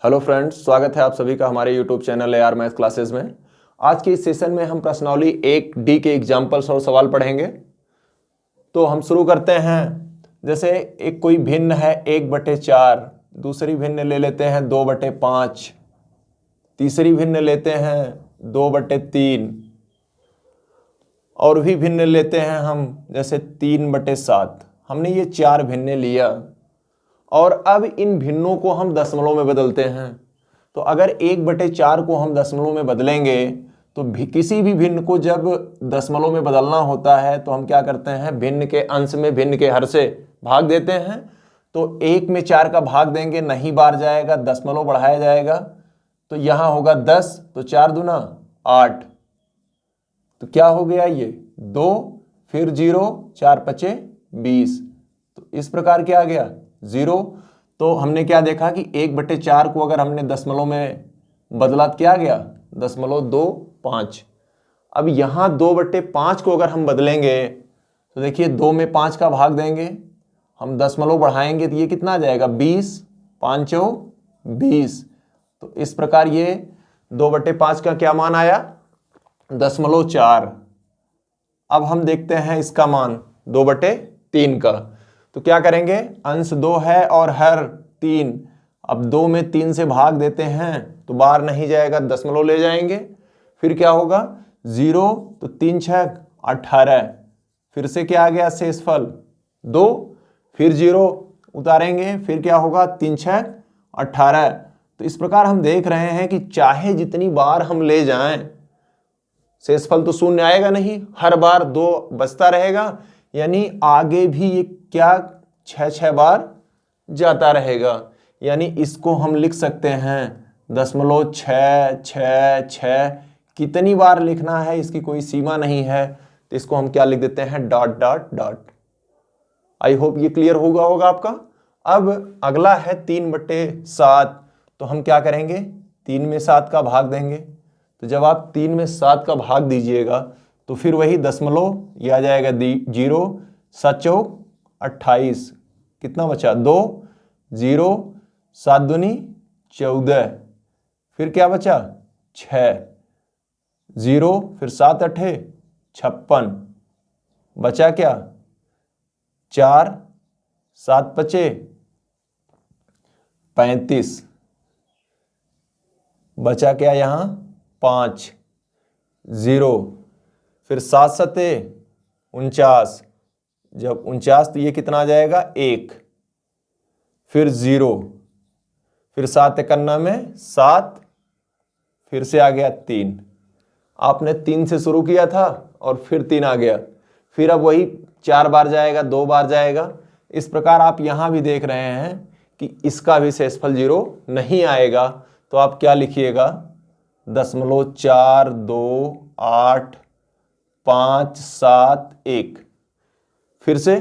Hello friends, स्वागत है आप सभी का हमारे YouTube channel AR math classes में। आज के इस सेशन में हम प्रश्नावली 1D के एग्जाम्पल्स और सवाल पढ़ेंगे। तो हम शुरू करते हैं। जैसे एक कोई भिन्न है 1/4, दूसरी भिन्न ले लेते हैं 2/5, तीसरी भिन्न लेते हैं 2/3 और भी भिन्न लेते हैं हम जैसे 3/7। हमने ये 4 भिन्न लिया और अब इन भिन्नों को हम दशमलव में बदलते हैं। तो अगर 1/4 को हम दशमलव में बदलेंगे तो किसी भी भिन्न को जब दशमलव में बदलना होता है तो हम क्या करते हैं, भिन्न के अंश में भिन्न के हर से भाग देते हैं। तो 1 में 4 का भाग देंगे, नहीं बार जाएगा, दशमलव बढ़ाया जाएगा। तो यहाँ होगा 10, तो 4 दूना 8, तो क्या हो गया ये 2, फिर 0, 4 5 20। तो इस प्रकार क्या आ गया 0। तो हमने क्या देखा कि 1/4 को अगर हमने दशमलव में बदला क्या गया 0.25। अब यहाँ 2/5 को अगर हम बदलेंगे तो देखिए 2 में 5 का भाग देंगे, हम दशमलव बढ़ाएंगे तो ये कितना आ जाएगा 20, 5 20। तो इस प्रकार ये 2/5 का क्या मान आया 0.4। अब हम देखते हैं इसका मान 2/3 का। तो क्या करेंगे, अंश 2 है और हर 3। अब 2 में 3 से भाग देते हैं तो बार नहीं जाएगा, दशमलव ले जाएंगे। फिर क्या होगा 0, तो 3 6 18। फिर से क्या आ गया शेषफल 2, फिर 0 उतारेंगे, फिर क्या होगा 3 6 18। तो इस प्रकार हम देख रहे हैं कि चाहे जितनी बार हम ले जाएं शेषफल तो शून्य आएगा नहीं, हर बार 2 बचता रहेगा। यानी आगे भी ये क्या 6 बार जाता रहेगा। यानी इसको हम लिख सकते हैं 0.666। कितनी बार लिखना है इसकी कोई सीमा नहीं है, तो इसको हम क्या लिख देते हैं dot dot dot. I hope ये क्लियर होगा आपका। अब अगला है 3/7। तो हम क्या करेंगे 3 में 7 का भाग देंगे। तो जब आप 3 में 7 का भाग दीजिएगा तो फिर वही दशमलव ये आ जाएगा 0, 7 चौक 28। कितना बचा 2, 0, 7 दूनी 14। फिर क्या बचा 6, 0, फिर 7 8 56। बचा क्या 4, 7 5 35। बचा क्या यहाँ 5, 0, फिर 7 7 49। जब 49 तो ये कितना आ जाएगा 1, फिर 0, फिर 7 51 में 7, फिर से आ गया 3। आपने 3 से शुरू किया था और फिर 3 आ गया, फिर अब वही 4 बार जाएगा, 2 बार जाएगा। इस प्रकार आप यहाँ भी देख रहे हैं कि इसका भी शेषफल 0 नहीं आएगा। तो आप क्या लिखिएगा 0.42857 फिर से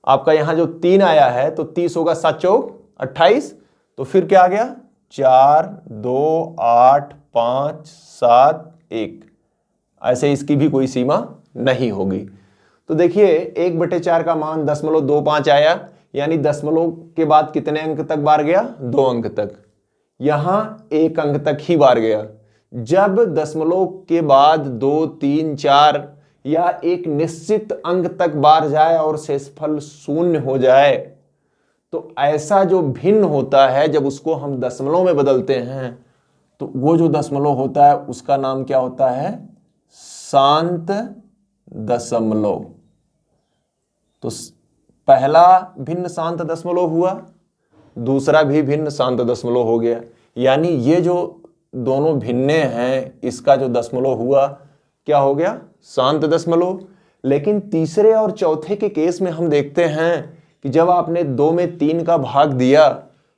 आपका यहाँ जो 3 आया है तो 30 होगा 7 चौक 28। तो फिर क्या आ गया 4 2 8 5 7 1। ऐसे इसकी भी कोई सीमा नहीं होगी। तो देखिए 1/4 का मान 0.25 आया, यानी दशमलव के बाद कितने अंक तक बार गया 2 अंक तक। यहां 1 अंक तक ही बार गया। जब दशमलव के बाद 2 3 4 या एक निश्चित अंक तक बार जाए और शेषफल शून्य हो जाए तो ऐसा जो भिन्न होता है जब उसको हम दशमलव में बदलते हैं तो वो जो दशमलव होता है उसका नाम क्या होता है शांत दशमलव। तो पहला भिन्न शांत दशमलव हुआ, दूसरा भी भिन्न शांत दशमलव हो गया। यानी ये जो दोनों भिन्ने हैं इसका जो दशमलव हुआ क्या हो गया शांत दशमलव। लेकिन तीसरे और चौथे के केस में हम देखते हैं कि जब आपने 2 में 3 का भाग दिया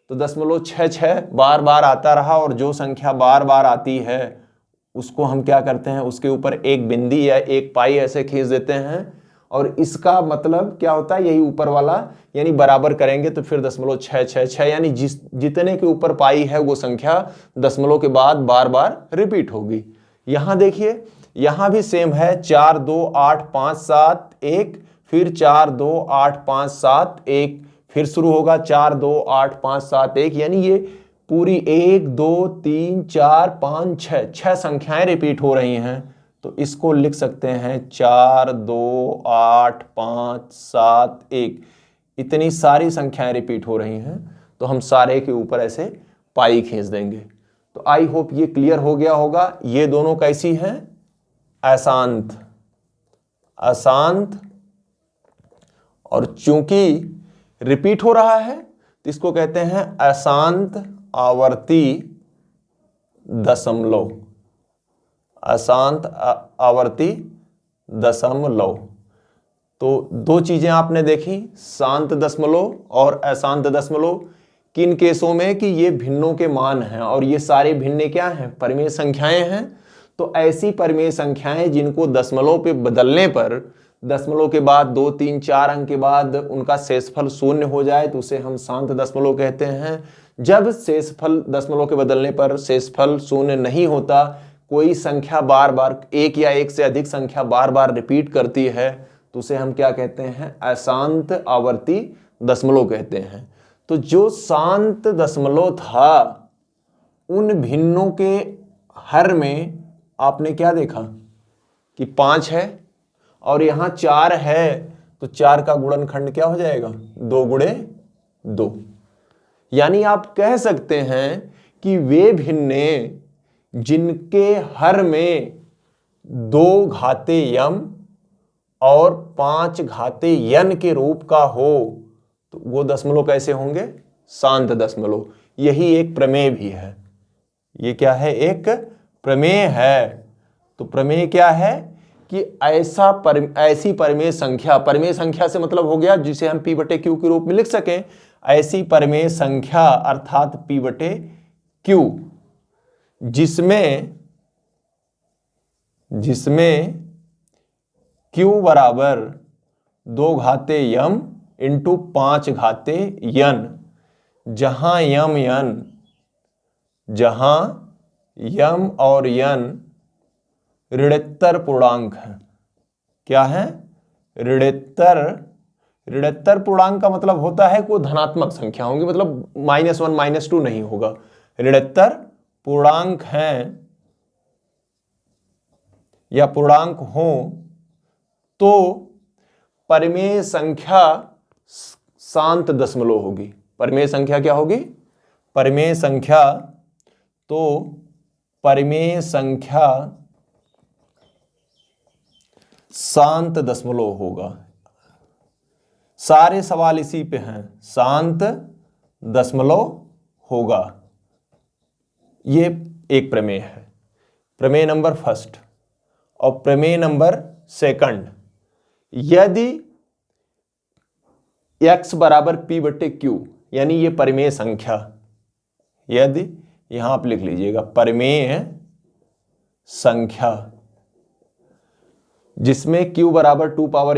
तो 0.66 बार बार आता रहा और जो संख्या बार बार आती है उसको हम क्या करते हैं उसके ऊपर एक बिंदी या एक पाई ऐसे खींच देते हैं। और इसका मतलब क्या होता है यही ऊपर वाला, यानी बराबर करेंगे तो फिर 0.666 यानी जितने के ऊपर पाई है वो संख्या दशमलव के बाद बार बार रिपीट होगी। यहां देखिए यहां भी सेम है 4 2 8 5 7 1, फिर 4 2 8 5 7 1, फिर शुरू होगा 4 2 8 5 7 1, यानी ये पूरी 1 2 3 4 5 6 6 संख्याएं रिपीट हो रही हैं। तो इसको लिख सकते हैं 4 2 8 5 7 1, इतनी सारी संख्याएं रिपीट हो रही हैं। तो हम सारे के ऊपर ऐसे पाई खींच देंगे। तो आई होप ये क्लियर हो गया होगा। ये दोनों कैसी हैं? अशांत, अशांत। और चूंकि रिपीट हो रहा है तो इसको कहते हैं अशांत आवर्ती दशमलव, अशांत आवर्ती दशमलव। तो दो चीजें आपने देखी, शांत दशमलव और अशांत दशमलव। किन केसों में? कि ये भिन्नों के मान हैं और ये सारे भिन्ने क्या हैं? परिमेय संख्याएं हैं। तो ऐसी परिमेय संख्याएं जिनको दशमलव पे बदलने पर दशमलव के बाद 2 3 4 अंक के बाद उनका शेषफल शून्य हो जाए तो उसे हम शांत दशमलव कहते हैं। जब शेषफल दशमलव के बदलने पर शेषफल शून्य नहीं होता, कोई संख्या बार बार एक या एक से अधिक संख्या बार बार रिपीट करती है, तो उसे हम क्या कहते हैं? अशांत आवर्ती दशमलव कहते हैं। तो जो शांत दशमलव था उन भिन्नों के हर में आपने क्या देखा कि 5 है और यहां 4 है, तो 4 का गुणनखंड क्या हो जाएगा? 2 गुणे 2। यानी आप कह सकते हैं कि वे भिन्ने जिनके हर में 2 घाते यम और 5 घाते यन के रूप का हो तो वो दशमलव कैसे होंगे? शांत दशमलव। यही एक प्रमेय भी है। ये क्या है? एक प्रमेय है। तो प्रमेय क्या है? कि ऐसी परिमेय संख्या, परिमेय संख्या से मतलब हो गया जिसे हम P बटे Q के रूप में लिख सकें। ऐसी परिमेय संख्या अर्थात P बटे Q जिसमें Q बराबर 2 घाते यम इंटू 5 घाते यन, जहां यम और यन ऋणोत्तर पूर्णांक है। क्या है? ऋणोत्तर पूर्णांक का मतलब होता है कोई धनात्मक संख्या होंगी, मतलब -1 -2 नहीं होगा। ऋणोत्तर पूर्णांक हैं या पूर्णांक हो तो परिमेय संख्या शांत दशमलव होगी। परिमेय संख्या क्या होगी? परिमेय संख्या शांत दशमलव होगा। सारे सवाल इसी पे हैं, शांत दशमलव होगा। ये एक प्रमेय है, प्रमेय नंबर फर्स्ट। और प्रमेय नंबर सेकंड, यदि x बराबर P बटे Q, यानी ये परिमेय संख्या, यदि यहां आप लिख लीजिएगा परिमेय संख्या जिसमें Q बराबर 2 पावर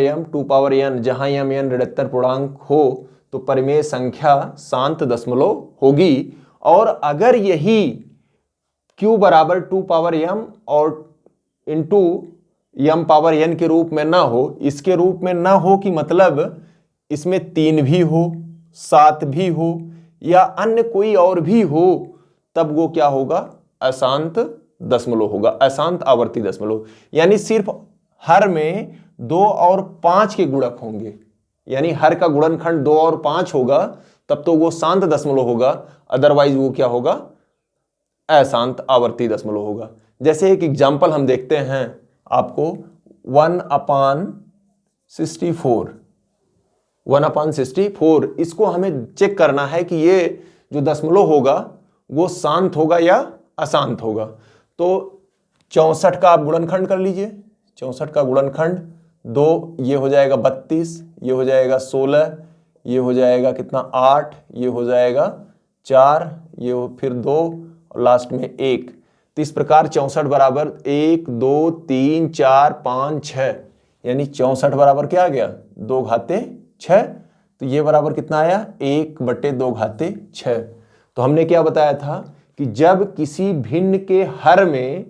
n, जहां m n ऋणोत्तर पूर्णांक हो तो परिमेय संख्या शांत दशमलव होगी। और अगर यही Q बराबर 2 पावर m और इंटू m पावर n के रूप में ना हो, इसके रूप में ना हो कि मतलब इसमें 3 भी हो, 7 भी हो या अन्य कोई और भी हो, तब वो क्या होगा? अशांत दशमलव होगा, अशांत आवर्ती दशमलव। यानी सिर्फ हर में 2 और 5 के गुणक होंगे, यानी हर का गुणनखंड 2 और 5 होगा, तब तो वो शांत दशमलव होगा। अदरवाइज वो क्या होगा? अशांत आवर्ती दशमलव होगा। जैसे एक एग्जाम्पल हम देखते हैं आपको, 1/64, इसको हमें चेक करना है कि ये जो दशमलव होगा वो शांत होगा या अशांत होगा। तो 64 का आप गुणनखंड कर लीजिए। 64 का गुणनखंड 2, ये हो जाएगा 32, ये हो जाएगा 16, ये हो जाएगा कितना 8, ये हो जाएगा 4, ये फिर 2 और लास्ट में 1। तो इस प्रकार 64 बराबर 1 2 3 4 5 6, यानी 64 बराबर क्या आ गया? 2 घाते 6। तो ये बराबर कितना आया? 1 बटे 2 घाते 6। तो हमने क्या बताया था कि जब किसी भिन्न के हर में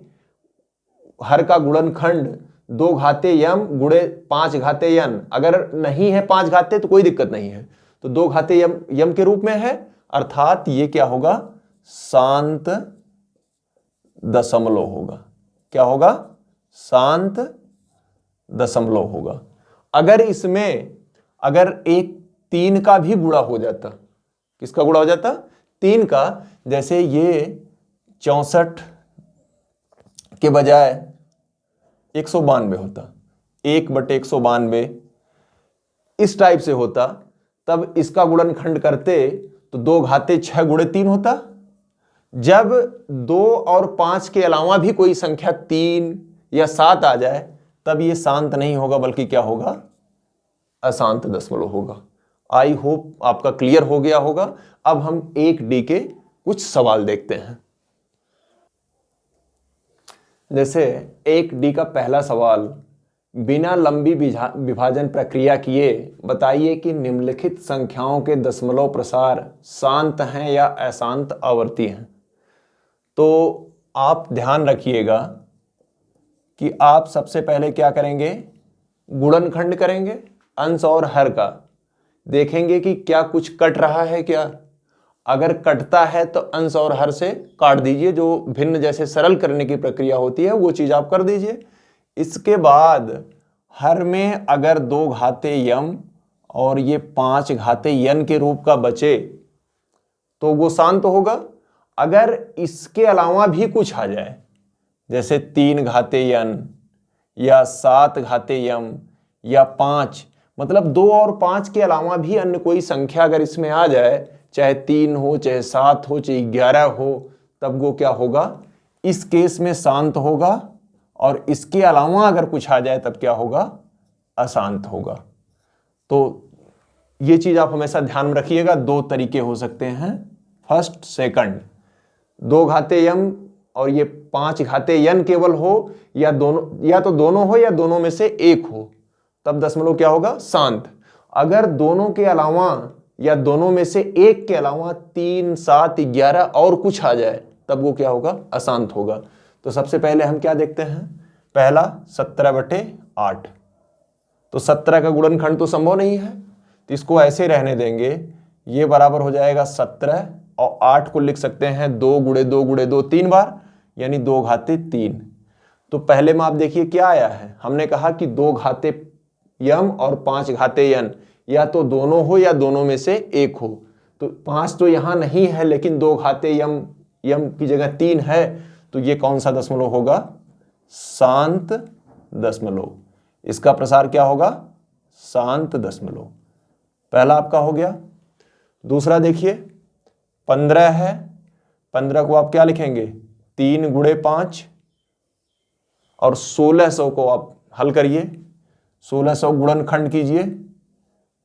हर का गुणनखंड 2 घाते यम गुणे 5 घाते यन, अगर नहीं है 5 घाते तो कोई दिक्कत नहीं है, तो 2 घाते यम के रूप में है, अर्थात ये क्या होगा, शांत दशमलव होगा। क्या होगा, शांत दशमलव होगा। अगर इसमें अगर एक 3 का भी गुणा हो जाता, किसका गुणा हो जाता, 3 का, जैसे ये 64 के बजाय 192 होता, 1/192 इस टाइप से होता, तब इसका गुणनखंड करते तो 2 घाते 6 गुणे 3 होता। जब 2 और 5 के अलावा भी कोई संख्या 3 या 7 आ जाए, तब ये शांत नहीं होगा, बल्कि क्या होगा, अशांत दशमलव होगा। आई होप आपका क्लियर हो गया होगा। अब हम 1D के कुछ सवाल देखते हैं। जैसे 1D का पहला सवाल, बिना लंबी विभाजन प्रक्रिया किए बताइए कि निम्नलिखित संख्याओं के दशमलव प्रसार शांत हैं या अशांत आवर्ती हैं। तो आप ध्यान रखिएगा कि आप सबसे पहले क्या करेंगे, गुणनखंड करेंगे अंश और हर का, देखेंगे कि क्या कुछ कट रहा है क्या। अगर कटता है तो अंश और हर से काट दीजिए, जो भिन्न जैसे सरल करने की प्रक्रिया होती है वो चीज आप कर दीजिए। इसके बाद हर में अगर 2 घाते यम और ये 5 घाते यन के रूप का बचे तो वो शांत होगा। अगर इसके अलावा भी कुछ आ जाए, जैसे 3 घाते यन या 7 घाते यम या 5, मतलब 2 और 5 के अलावा भी अन्य कोई संख्या अगर इसमें आ जाए, चाहे 3 हो, चाहे 7 हो, चाहे 11 हो, तब वो क्या होगा, इस केस में शांत होगा। और इसके अलावा अगर कुछ आ जाए तब क्या होगा, अशांत होगा। तो ये चीज आप हमेशा ध्यान में रखिएगा। 2 तरीके हो सकते हैं, फर्स्ट सेकंड। 2 घाते यम और ये 5 घाते यन केवल हो, या दोनों, या तो दोनों हो या दोनों में से एक हो, तब दशमलव क्या होगा, शांत। अगर दोनों के अलावा या दोनों में से एक के अलावा 3, 7, 11 और कुछ आ जाए, तब वो क्या होगा, अशांत होगा। तो सबसे पहले हम क्या देखते हैं, पहला 17/8। तो 17 का गुणनखंड तो संभव नहीं है, तो इसको ऐसे रहने देंगे। ये बराबर हो जाएगा 17, और 8 को लिख सकते हैं 2 × 2 × 2 3 बार, यानी 2 घाते 3। तो पहले में आप देखिए क्या आया है, हमने कहा कि 2 घाते यम और 5 घाते यन, या तो दोनों हो या दोनों में से एक हो। तो 5 तो यहां नहीं है, लेकिन 2 घाते यम की जगह 3 है, तो ये कौन सा दशमलव होगा, शांत दशमलव। इसका प्रसार क्या होगा, शांत दशमलव। पहला आपका हो गया। दूसरा देखिए 15 है, 15 को आप क्या लिखेंगे, 3 × 5, और 1600 को आप हल करिए, 1600 गुणनखंड कीजिए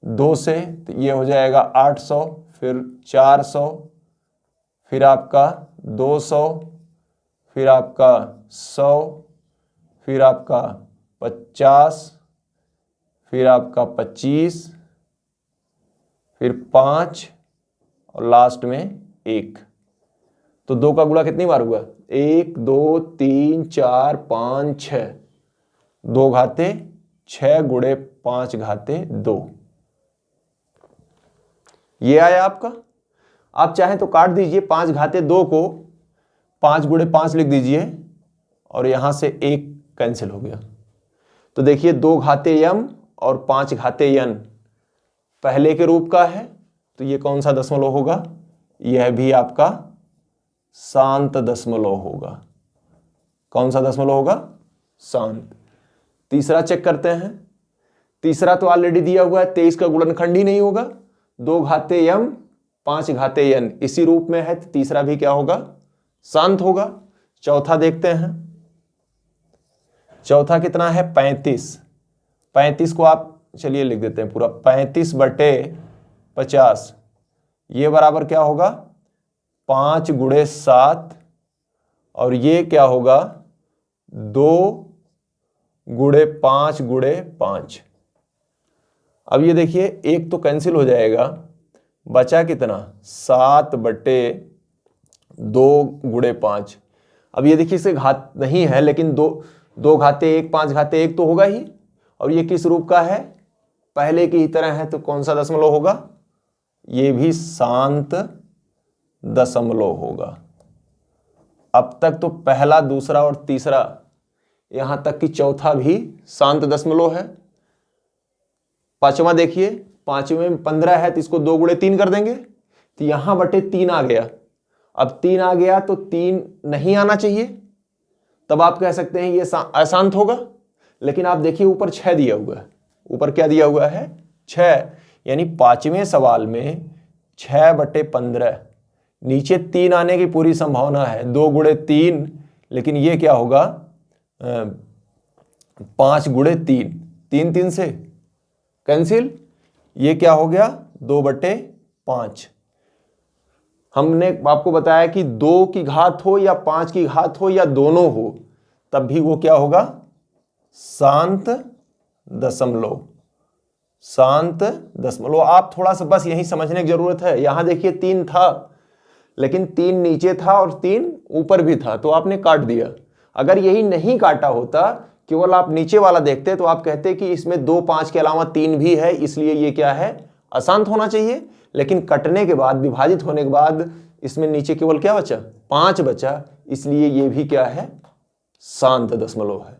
2 से, तो ये हो जाएगा 800, फिर 400, फिर आपका 200, फिर आपका 100, फिर आपका 50, फिर आपका 25, फिर 5, और लास्ट में 1। तो 2 का गुणा कितनी बार हुआ, 1 2 3 4 5 6, 2 घाते 6 × 5 घाते 2, ये आया आपका। आप चाहें तो काट दीजिए, 5 घाते 2 को 5 × 5 लिख दीजिए, और यहां से 1 कैंसिल हो गया। तो देखिए 2 घाते यम और 5 घाते यन पहले के रूप का है, तो ये कौन सा दशमलव होगा, यह भी आपका शांत दशमलव होगा। कौन सा दशमलव होगा, शांत। तीसरा चेक करते हैं। तीसरा तो ऑलरेडी दिया हुआ है, 23 का गुणनखंड ही नहीं होगा। 2 घाते यम 5 घाते यन इसी रूप में है, तो तीसरा भी क्या होगा, शांत होगा। चौथा देखते हैं। चौथा कितना है, 35। 35 को आप चलिए लिख देते हैं पूरा, 35/50, ये बराबर क्या होगा, 5 × 7, और ये क्या होगा, 2 × 5 × 5। अब ये देखिए 1 तो कैंसिल हो जाएगा, बचा कितना, 7/2 × 5। अब ये देखिए इसे घात नहीं है, लेकिन 2 घाते 1 5 घाते 1 तो होगा ही, और ये किस रूप का है, पहले की ही तरह है, तो कौन सा दशमलव होगा, ये भी शांत दशमलव होगा। अब तक तो पहला, दूसरा और तीसरा, यहां तक कि चौथा भी शांत दशमलव है। पांचवा देखिए, पांचवें में 15 है तो इसको 2 गुणे 3 कर देंगे तो यहां बटे 3 आ गया। अब 3 आ गया तो 3 नहीं आना चाहिए, तब आप कह सकते हैं ये अशांत होगा। लेकिन आप देखिए ऊपर 6 दिया हुआ है, ऊपर क्या दिया हुआ है 6, यानी पांचवें सवाल में 6/15, नीचे 3 आने की पूरी संभावना है, 2 गुणे 3, लेकिन ये क्या होगा 5 गुणे 3, 3 3 से कैंसिल, ये क्या हो गया 2/5। हमने आपको बताया कि 2 की घात हो या 5 की घात हो या दोनों हो, तब भी वो क्या होगा शांत दशमलव, शांत दशमलव। आप थोड़ा सा बस यही समझने की जरूरत है। यहां देखिए 3 था, लेकिन 3 नीचे था और 3 ऊपर भी था, तो आपने काट दिया। अगर यही नहीं काटा होता, केवल आप नीचे वाला देखते, तो आप कहते कि इसमें 2 5 के अलावा 3 भी है, इसलिए ये क्या है अशांत होना चाहिए। लेकिन कटने के बाद, विभाजित होने के बाद इसमें नीचे केवल क्या बचा 5 बचा, इसलिए ये भी क्या है शांत दशमलव है।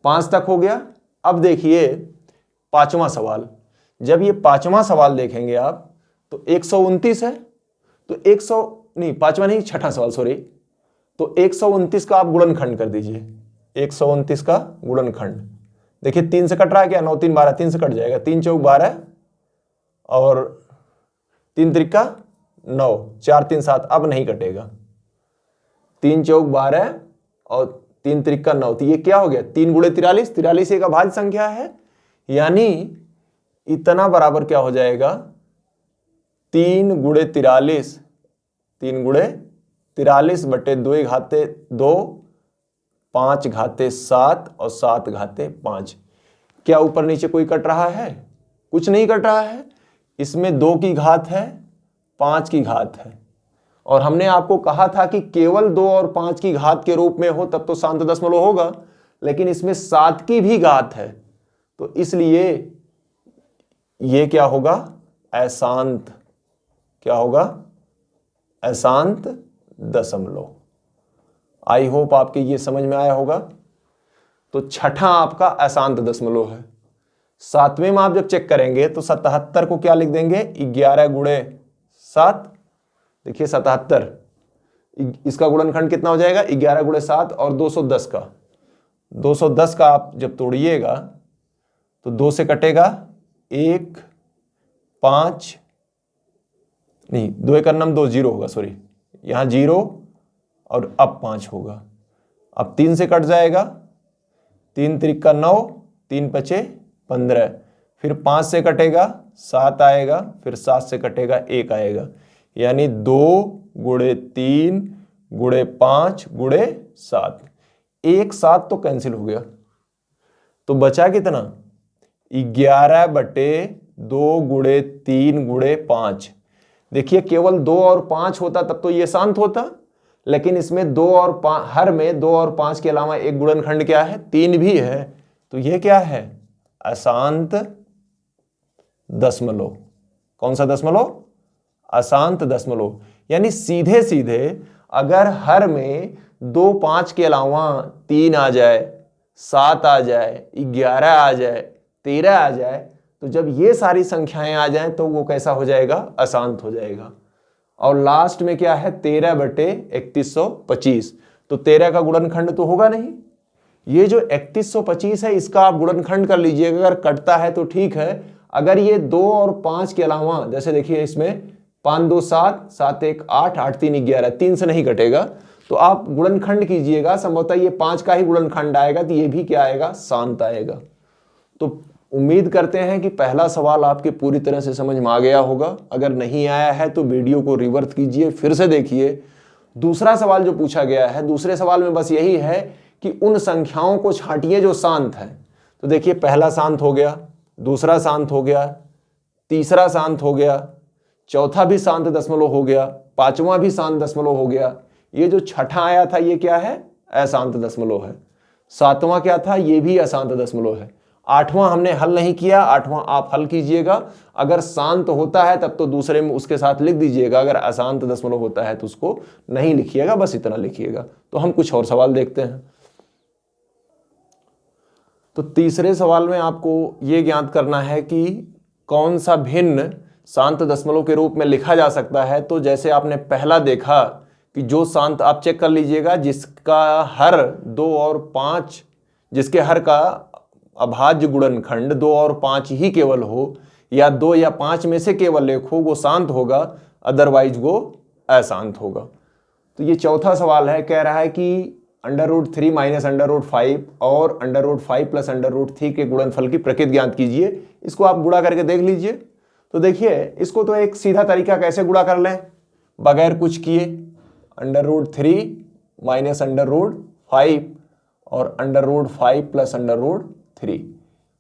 5 तक हो गया। अब देखिए पांचवा सवाल। जब ये पांचवा सवाल देखेंगे आप तो 129 है, तो 100 नहीं, पांचवा नहीं, छठा सवाल सॉरी, तो 129 का आप गुणनखंड कर दीजिए। 129 का गुणनखंड देखिए 3 से कट रहा है क्या, 9 3 12, 3 से कट जाएगा, 3 चौक 12 और 3 त्रिका 9, 4 3 7, अब नहीं कटेगा। 3 चौक 12 और 3 त्रिका 9, तो ये क्या हो गया 3 गुणे 43, 43 एक अभाज्य संख्या है, यानी इतना बराबर क्या हो जाएगा 3 गुणे 43, 3 गुणे 43 बटे 2 घाते 2, 5 घाते 7 और 7 घाते 5। क्या ऊपर नीचे कोई कट रहा है? कुछ नहीं कट रहा है। इसमें 2 की घात है, 5 की घात है, और हमने आपको कहा था कि केवल 2 और 5 की घात के रूप में हो तब तो शांत दशमलव होगा, लेकिन इसमें 7 की भी घात है, तो इसलिए ये क्या होगा अशांत, क्या होगा अशांत दशमलव। आई होप आपके ये समझ में आया होगा। तो छठा आपका अशांत दशमलव है। सातवें में आप जब चेक करेंगे तो 77 को क्या लिख देंगे 11 गुणे 7। देखिए 77, इसका गुणनखंड कितना हो जाएगा 11 गुणे 7, और 210 का, 210 का आप जब तोड़िएगा तो 2 से कटेगा 1 5 नहीं, 2 1 9 2 0 होगा, सॉरी यहां 0 और अब 5 होगा। अब 3 से कट जाएगा, 3 त्रिका 9, 3 पचे 15, फिर 5 से कटेगा 7 आएगा, फिर 7 से कटेगा 1 आएगा, यानी 2 गुणे 3 गुणे 5 गुणे 7, 1 7 तो कैंसिल हो गया, तो बचा कितना 11 बटे 2 गुणे 3 गुणे 5। देखिए केवल 2 और 5 होता तब तो ये शांत होता, लेकिन इसमें 2 और 5, हर में 2 और 5 के अलावा एक गुणनखंड क्या है 3 भी है, तो ये क्या है अशांत दशमलव। कौन सा दशमलव अशांत दशमलव। यानी सीधे सीधे अगर हर में 2 5 के अलावा 3 आ जाए, 7 आ जाए, 11 आ जाए, 13 आ जाए, तो जब ये सारी संख्याएं आ जाएं तो वो कैसा हो जाएगा अशांत हो जाएगा। और लास्ट में क्या है 13 बटे 3125, तो 13 का गुणनखंड तो होगा नहीं। ये जो 3125 है इसका आप गुणनखंड कर लीजिएगा, अगर कटता है तो ठीक है। अगर ये 2 और 5 के अलावा, जैसे देखिए इसमें 5 2 7, 7 1 8, 8 3 11, 3 से नहीं कटेगा, तो आप गुणनखंड कीजिएगा, संभवतः ये 5 का ही गुणनखंड आएगा, तो ये भी क्या आएगा शांत आएगा। तो उम्मीद करते हैं कि पहला सवाल आपके पूरी तरह से समझ में आ गया होगा। अगर नहीं आया है तो वीडियो को रिवर्स कीजिए, फिर से देखिए। दूसरा सवाल जो पूछा गया है, दूसरे सवाल में बस यही है कि उन संख्याओं को छांटिए जो शांत है। तो देखिए पहला शांत हो गया, दूसरा शांत हो गया, तीसरा शांत हो गया, चौथा भी शांत दशमलव हो गया, पांचवा भी शांत दशमलव हो गया। ये जो छठा आया था ये क्या है अशांत दशमलव है। सातवां क्या था ये भी अशांत दशमलव है। 8वां हमने हल नहीं किया, 8वां आप हल कीजिएगा। अगर शांत होता है तब तो दूसरे में उसके साथ लिख दीजिएगा, अगर अशांत दशमलव होता है तो उसको नहीं लिखिएगा, बस इतना लिखिएगा। तो हम कुछ और सवाल देखते हैं। तो तीसरे सवाल में आपको ये ज्ञात करना है कि कौन सा भिन्न शांत दशमलव के रूप में लिखा जा सकता है। तो जैसे आपने पहला देखा कि जो शांत, आप चेक कर लीजिएगा, जिसका हर 2 और 5, जिसके हर का अभाज्य गुणनखंड 2 और 5 ही केवल हो, या 2 या 5 में से केवल एक हो, वो शांत होगा, अदरवाइज वो अशांत होगा। तो ये चौथा सवाल है, कह रहा है कि √3 माइनस √5 और √5 प्लस √3 के गुणनफल की प्रकृति ज्ञात कीजिए। इसको आप गुणा करके देख लीजिए। तो देखिए, इसको तो एक सीधा तरीका कैसे गुणा कर लें, बगैर कुछ किए, √3 माइनस √5 और √5 प्लस √3,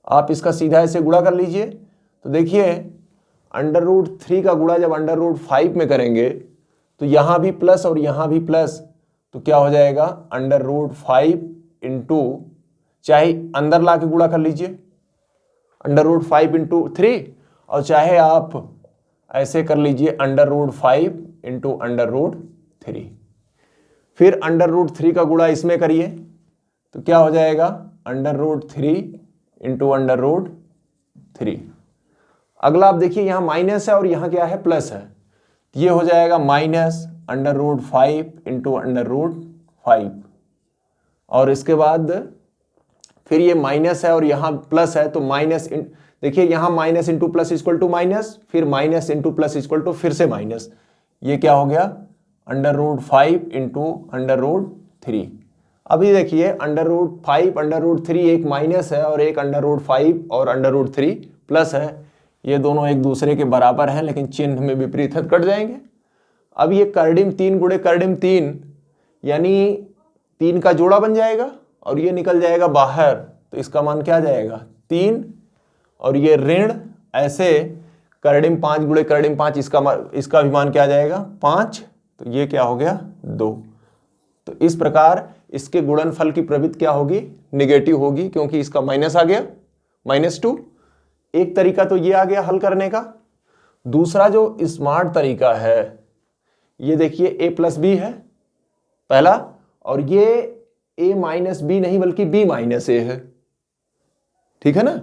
आप इसका सीधा ऐसे गुणा कर लीजिए। तो देखिए, √3 का गुणा जब √5 में करेंगे तो यहाँ भी प्लस और यहाँ भी प्लस, तो क्या हो जाएगा, √5 इंटू, चाहे अंदर ला के गुणा कर लीजिए, √5 इंटू 3, और चाहे आप ऐसे कर लीजिए, √5 इंटू √3। फिर √3 का गुणा इसमें करिए, तो क्या हो जाएगा, √3 इंटू √3। अगला आप देखिए, यहाँ माइनस है और यहाँ क्या है, प्लस है, ये हो जाएगा माइनस √5 इंटू √5। और इसके बाद फिर ये माइनस है और यहाँ प्लस है, तो माइनस, देखिए यहाँ minus into plus equal to minus, फिर minus into plus equal to फिर से माइनस, ये क्या हो गया, √5 इंटू √3। अभी देखिए, √5 √3 एक माइनस है और एक √5 और √3 प्लस है, ये दोनों एक दूसरे के बराबर हैं, लेकिन चिन्ह में विपरीत कट जाएंगे। अब ये कर्डिम 3 गुणे कर्डिम 3, यानी 3 का जोड़ा बन जाएगा और ये निकल जाएगा बाहर, तो इसका मान क्या जाएगा, 3, और ये ऋण ऐसे कर्डिम 5 गुणे कर्डिम 5, इसका भी मान क्या जाएगा, 5, तो ये क्या हो गया, 2। तो इस प्रकार इसके गुणनफल की प्रवृत्ति क्या होगी, निगेटिव होगी, क्योंकि इसका माइनस आ गया, -2। एक तरीका तो ये आ गया हल करने का। दूसरा जो स्मार्ट तरीका है, ये देखिए a प्लस बी है पहला, और ये a माइनस बी नहीं बल्कि b माइनस a है, ठीक है ना।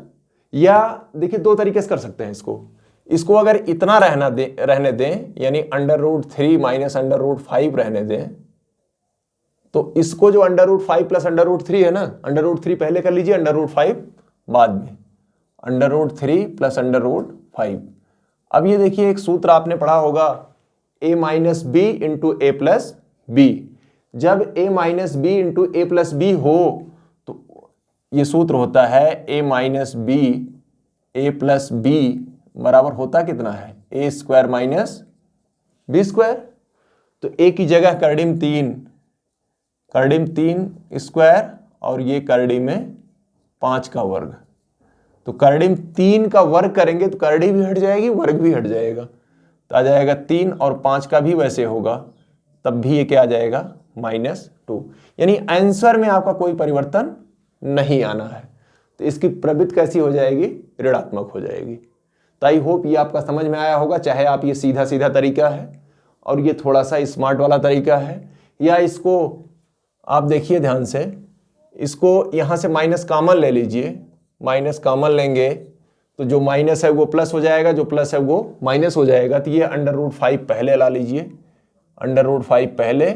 या देखिए, दो तरीके से कर सकते हैं इसको अगर इतना रहने दें, यानी √3 माइनस √5 रहने दें, तो इसको जो √5 प्लस √3 है ना, √3 पहले कर लीजिए, √5 बाद में, √3 प्लस √5। अब ये देखिए, एक सूत्र आपने पढ़ा होगा, a minus B into A plus B. जब a minus B into A plus B हो, तो ये सूत्र होता है a minus B A plus B बराबर होता कितना है, a square minus B square. तो a की जगह कर्डिम 3 स्क्वायर, और ये कर्डिम में 5 का वर्ग। तो कर्डिम 3 का वर्ग करेंगे तो कर्डी भी हट जाएगी, वर्ग भी हट जाएगा, तो आ जाएगा 3, और 5 का भी वैसे होगा, तब भी ये क्या आ जाएगा, -2। यानी आंसर में आपका कोई परिवर्तन नहीं आना है, तो इसकी प्रवृत्ति कैसी हो जाएगी, ऋणात्मक हो जाएगी। तो आई होप ये आपका समझ में आया होगा, चाहे आप ये सीधा तरीका है और ये थोड़ा सा स्मार्ट वाला तरीका है, या इसको आप देखिए ध्यान से, इसको यहाँ से माइनस कॉमन ले लीजिए, माइनस कॉमन लेंगे तो जो माइनस है वो प्लस हो जाएगा, जो प्लस है वो माइनस हो जाएगा। तो ये √5 पहले ला लीजिए, √5 पहले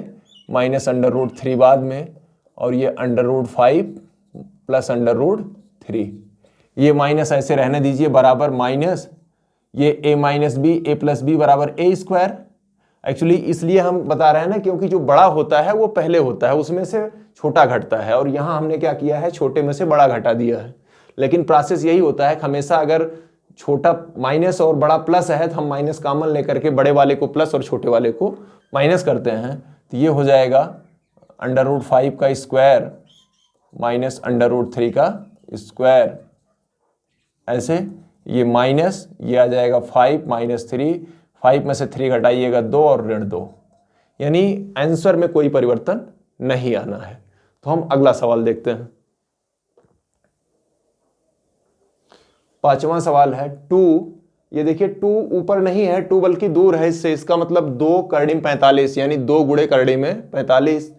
माइनस √3 बाद में, और ये √5 प्लस √3, ये माइनस ऐसे रहने दीजिए बराबर माइनस, ये a minus B A plus B बराबर a स्क्वायर। एक्चुअली इसलिए हम बता रहे हैं ना, क्योंकि जो बड़ा होता है वो पहले होता है, उसमें से छोटा घटता है, और यहाँ हमने क्या किया है, छोटे में से बड़ा घटा दिया है। लेकिन प्रोसेस यही होता है, हमेशा अगर छोटा माइनस और बड़ा प्लस है तो हम माइनस कॉमन लेकर के बड़े वाले को प्लस और छोटे वाले को माइनस करते हैं। तो ये हो जाएगा √5 का स्क्वायर माइनस √3 का स्क्वायर, ऐसे ये माइनस, ये आ जाएगा 5 - 3, 5 में से 3 घटाइएगा 2 और ऋण 2, यानी आंसर में कोई परिवर्तन नहीं आना है। तो हम अगला सवाल देखते हैं। 5वां सवाल है 2, ये देखिए 2 ऊपर नहीं है, 2 बल्कि दूर है इससे, इसका मतलब 2 करड़िम 45 यानी 2 गुणे करड़ी में 45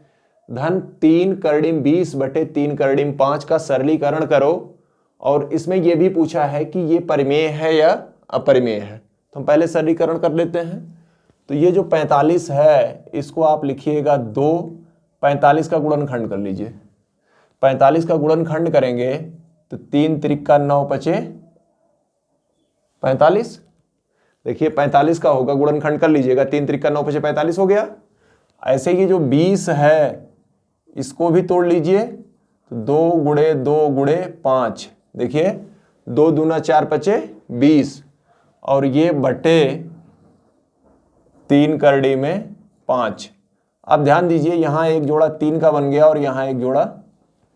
धन 3 करड़िम 20 बटे 3 करड़िम 5 का सरलीकरण करो। और इसमें यह भी पूछा है कि ये परिमेय है या अपरिमेय है, तो हम पहले सरलीकरण कर लेते हैं। तो ये जो 45 है इसको आप लिखिएगा 2, 45 का गुणनखंड कर लीजिए। 45 का गुणनखंड करेंगे तो 3 त्रिका 9 पचे 45। देखिए 45 का होगा, गुणनखंड कर लीजिएगा, 3 त्रिका 9 पचे 45 हो गया। ऐसे ही जो 20 है इसको भी तोड़ लीजिए, तो 2 गुणे 2 गुणे 5, देखिए 2 दूना 4 पचे 20 और ये बटे 3 करड़ी में 5। अब ध्यान दीजिए यहां एक जोड़ा 3 का बन गया और यहां एक जोड़ा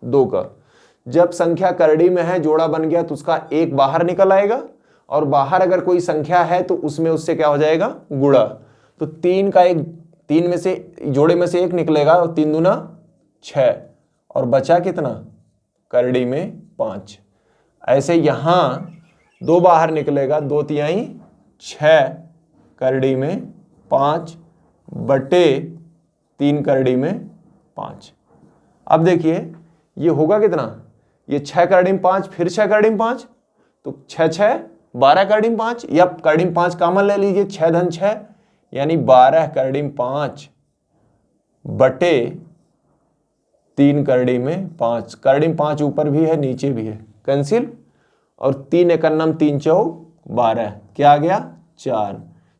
2 का। जब संख्या करड़ी में है जोड़ा बन गया तो उसका एक बाहर निकल आएगा, और बाहर अगर कोई संख्या है तो उसमें उससे क्या हो जाएगा, गुणा। तो 3 का एक, 3 में से जोड़े में से एक निकलेगा और 3 दूना 6 और बचा कितना, करड़ी में 5। ऐसे यहां 2 बाहर निकलेगा, 2 तिहाई 6 करड़ी में 5 बटे 3 करड़ी में 5। अब देखिए ये होगा कितना, ये 6 करड़ी में 5 फिर 6 करड़ी में 5, तो 6 6 12 करड़ी में 5, या करड़ी में 5 कॉमन ले लीजिए, 6 धन 6 यानी 12 करड़ी में 5 बटे 3 करड़ी में 5। करड़ी में 5 ऊपर भी है नीचे भी है, कैंसिल, और 3 एकन्नम 3 चौक 12, क्या आ गया 4।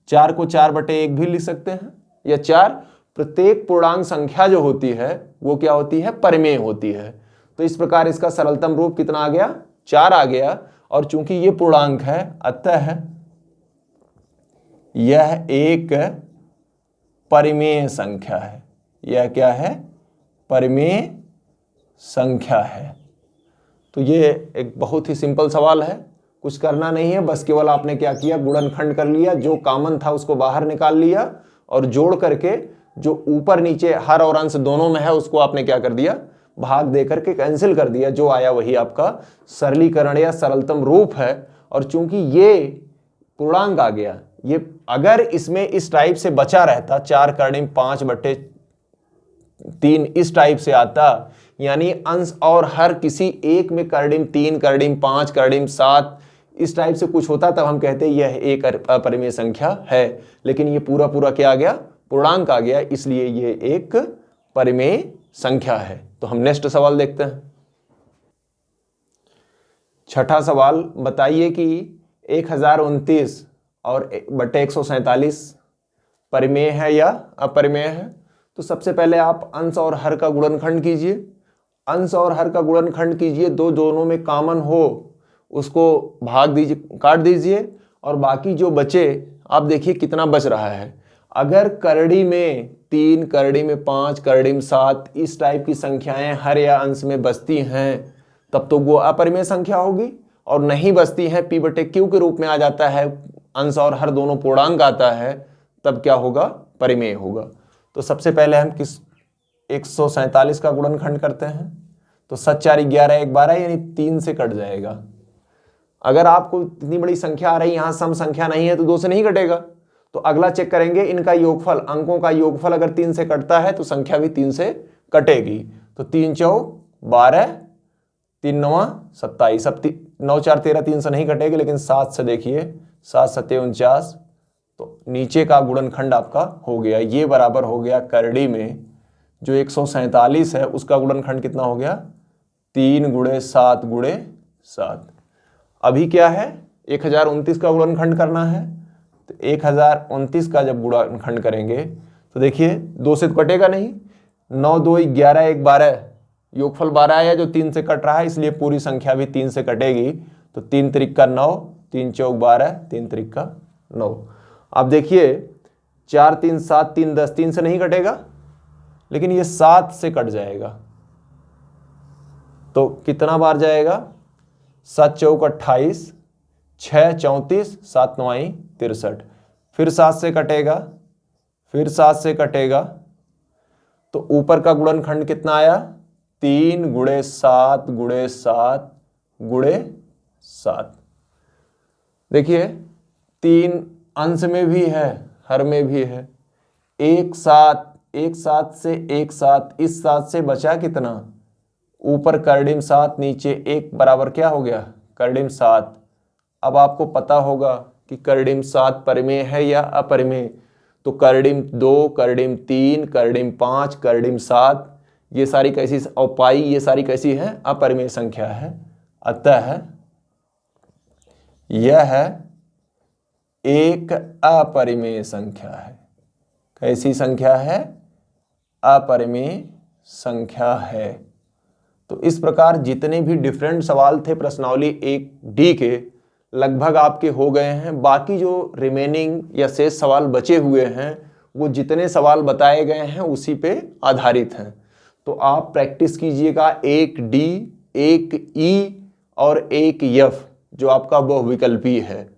4 को 4 बटे 1 भी लिख सकते हैं, या 4। प्रत्येक पूर्णांक संख्या जो होती है वो क्या होती है, परिमेय होती है। तो इस प्रकार इसका सरलतम रूप कितना आ गया, 4 आ गया। और चूंकि ये पूर्णांक है अतः यह एक परिमेय संख्या है। यह क्या है, परिमेय संख्या है। तो ये एक बहुत ही सिंपल सवाल है, कुछ करना नहीं है, बस केवल आपने क्या किया, गुणनखंड कर लिया, जो कॉमन था उसको बाहर निकाल लिया और जोड़ करके जो ऊपर नीचे हर और अंश दोनों में है उसको आपने क्या कर दिया, भाग दे करके कैंसिल कर दिया। जो आया वही आपका सरलीकरण या सरलतम रूप है। और चूंकि ये पूर्णांक आ गया, ये अगर इसमें इस टाइप से बचा रहता, 4 करड़ी 5 बटे 3 इस टाइप से आता, यानी अंश और हर किसी एक में करड़िम 3 करड़िम 5 करड़िम 7 इस टाइप से कुछ होता, तब हम कहते यह एक अपरिमेय संख्या है। लेकिन ये पूरा पूरा क्या आ गया, पूर्णांक आ गया, इसलिए ये एक परिमेय संख्या है। तो हम नेक्स्ट सवाल देखते हैं। छठा सवाल, बताइए कि 1029 और बटे 147 परिमेय है या अपरिमेय है। तो सबसे पहले आप अंश और हर का गुणनखंड कीजिए। अंश और हर का गुणनखंड कीजिए, दोनों में कॉमन हो उसको भाग दीजिए, काट दीजिए, और बाकी जो बचे आप देखिए कितना बच रहा है। अगर करड़ी में 3 करड़ी में 5 करड़ी में 7 इस टाइप की संख्याएं हर या अंश में बचती हैं तब तो वो अपरिमेय संख्या होगी, और नहीं बचती हैं पी बटे क्यू के रूप में आ जाता है, अंश और हर दोनों पूर्णांक आता है, तब क्या होगा, परिमेय होगा। तो सबसे पहले हम किस 147 का गुणनखंड करते हैं। तो 7 4 11 1 12 यानी 3 से कट जाएगा। अगर आपको इतनी बड़ी संख्या आ रही, यहां सम संख्या नहीं है तो 2 से नहीं कटेगा। तो अगला चेक करेंगे इनका योगफल, अंकों का योगफल अगर 3 से कटता है तो संख्या भी 3 से कटेगी। तो 3 चौक 12, 3 9 27, अब 9 4 13 3 से नहीं कटेगी, लेकिन 7 से देखिए, 7 7 49, तो नीचे का गुणनखंड आपका हो गया। ये बराबर हो गया करड़ी में जो 147 है उसका गुणनखंड कितना हो गया, 3 गुणे 7 गुणे 7। अभी क्या है, 1029 का गुणनखंड करना है। तो 1029 का जब गुणनखंड करेंगे तो देखिए 2 से तो कटेगा नहीं, 9 2 11 1 12, योगफल 12 आया जो 3 से कट रहा है, इसलिए पूरी संख्या भी 3 से कटेगी। तो 3 त्रिका 9, 3 चौक 12, 3 त्रिका 9। अब देखिए 4 3 7 3 10, 3 से नहीं कटेगा, लेकिन ये 7 से कट जाएगा। तो कितना बार जाएगा, 7 चौक 28, 6 34, 7 9 63, फिर 7 से कटेगा, फिर 7 से कटेगा। तो ऊपर का गुणनखंड कितना आया, 3 गुणे 7 गुणे 7 गुणे 7। देखिए 3 अंश में भी है, हर में भी है। एक सात से एक सात, इस 7 से बचा कितना, ऊपर कर्डिम 7, नीचे 1 बराबर क्या हो गया, कर्डिम 7। अब आपको पता होगा कि कर्डिम 7 परिमेय है या अपरिमेय। तो कर्डिम 2, कर्डिम 3, कर्डिम 5, कर्डिम 7, ये सारी कैसी, और पाई, ये सारी कैसी है, अपरिमेय संख्या है। अतः यह एक अपरिमेय संख्या है। कैसी संख्या है, अपरिमेय संख्या है। तो इस प्रकार जितने भी डिफरेंट सवाल थे प्रश्नावली 1D के लगभग आपके हो गए हैं। बाकी जो रिमेनिंग या शेष सवाल बचे हुए हैं वो जितने सवाल बताए गए हैं उसी पे आधारित हैं। तो आप प्रैक्टिस कीजिएगा 1D, 1E और 1F जो आपका बहुविकल्पी है।